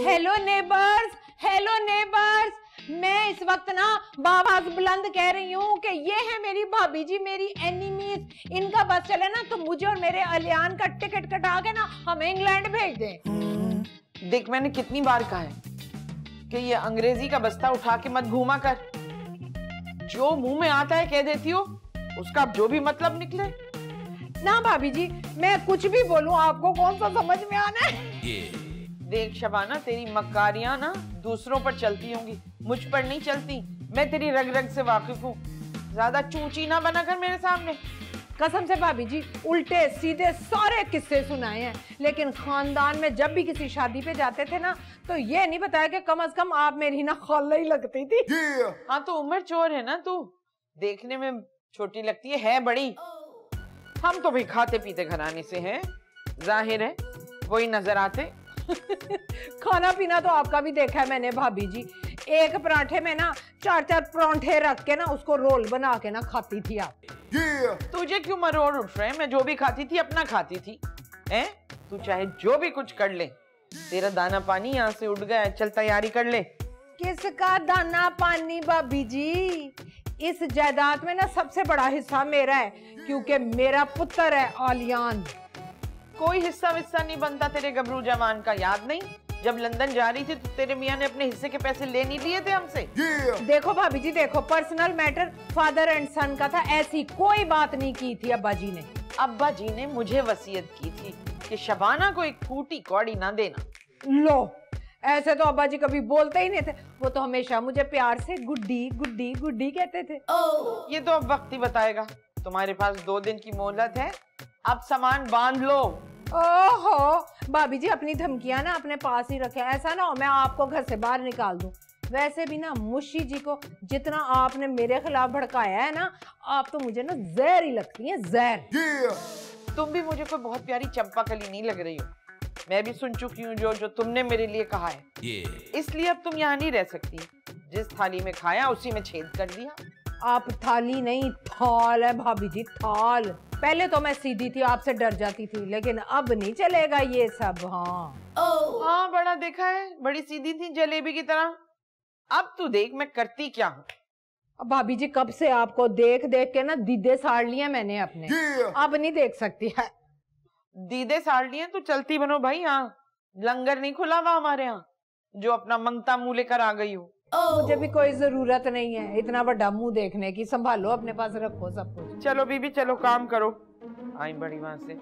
Hello neighbours, hello neighbours. मैं इस वक्त ना आवाज बुलंद कह रही हूँ कि ये है मेरी भाभी जी, मेरी एनिमीज। इनका बस चले ना तो मुझे और मेरे अलियान का टिकट कटा के ना हमें इंग्लैंड भेज दें। देख, मैंने कितनी बार कहा है कि ये अंग्रेजी का बस्ता उठा के मत घूमा कर। जो मुंह में आता है कह देती हो, उसका जो भी मतलब निकले। ना भाभी जी, मैं कुछ भी बोलूं आपको कौन सा समझ में आना है। देख शबाना, तेरी मक्कारियां ना दूसरों पर चलती होंगी, मुझ पर नहीं चलती। मैं तेरी रग रग से वाकिफ हूँ। ज्यादा चूची ना बना कर मेरे सामने। कसम से भाभी जी, उल्टे सीधे सारे किस्से सुनाए हैं, लेकिन खानदान में जब भी किसी शादी पे जाते थे ना तो ये नहीं बताया कि कम से कम आप मेरी ना खाला ही लगती थी। हाँ तो उम्र चोर है ना तू, देखने में छोटी लगती है बड़ी। हम तो भी खाते पीते घराने से हैं, जाहिर है वही नजर आते। खाना पीना तो आपका भी देखा है मैंने भाभी जी। एक पराठे में ना 4-4 परांठे रख के ना उसको रोल बना के ना खाती थी आप। तुझे क्यों मरोड़ उठ रहे हैं? मैं जो भी खाती थी अपना खाती थी। हैं? तू चाहे जो भी कुछ कर ले, तेरा दाना पानी यहाँ से उड़ गया। चल तैयारी कर ले। किसका दाना पानी भाभी जी? इस जायदाद में ना सबसे बड़ा हिस्सा मेरा है, क्योंकि मेरा पुत्र है आलियान। कोई हिस्सा विस्सा नहीं बनता तेरे गबरू जवान का। याद नहीं, जब लंदन जा रही थी तो तेरे मियाँ ने अपने हिस्से के पैसे ले नहीं लिए थे हमसे? देखो भाभी जी, देखो, पर्सनल मैटर फादर एंड सन का था, ऐसी कोई बात नहीं की थी अब्बा जी ने। अब्बा जी ने मुझे वसीयत की थी कि शबाना को एक फूटी कौड़ी ना देना। लो, ऐसे तो अब्बा जी कभी बोलते ही नहीं थे। वो तो हमेशा मुझे प्यार से गुड्डी गुड्डी गुड्डी कहते थे। ये तो अब वक्त ही बताएगा। तुम्हारे पास 2 दिन की मोहलत है, अब सामान बांध लो। ओहो भाभी जी, अपनी धमकियां ना अपने पास ही रखें, ऐसा ना हो मैं आपको घर से बाहर निकाल दूं। वैसे भी ना मुशी जी को जितना आपने मेरे खिलाफ भड़काया है ना, आप तो मुझे ना जहर ही लगती हैं, जहर। तुम भी मुझे कोई बहुत प्यारी चंपा कली नहीं लग रही हो। मैं भी सुन चुकी हूँ जो तुमने मेरे लिए कहा है, इसलिए अब तुम यहाँ नहीं रह सकती। जिस थाली में खाया उसी में छेद कर दिया। आप थाली नहीं, थाल है भाभी जी, थाल। पहले तो मैं सीधी थी, आपसे डर जाती थी, लेकिन अब नहीं चलेगा ये सब। हाँ हाँ, बड़ा देखा है, बड़ी सीधी थी जलेबी की तरह। अब तू देख मैं करती क्या हूँ। भाभी जी, कब से आपको देख देख के ना दीदे साड़ लिए मैंने अपने। अब नहीं देख सकती है। दीदे साड़ लिए तो चलती बनो भाई। यहाँ लंगर नहीं खुला हुआ हमारे यहाँ जो अपना मंगता मुंह लेकर आ गई हो। मुझे भी कोई जरूरत नहीं है इतना बड़ा मुंह देखने की। संभालो, अपने पास रखो सब कुछ। चलो बीबी, चलो काम करो। आई बड़ी वहां से।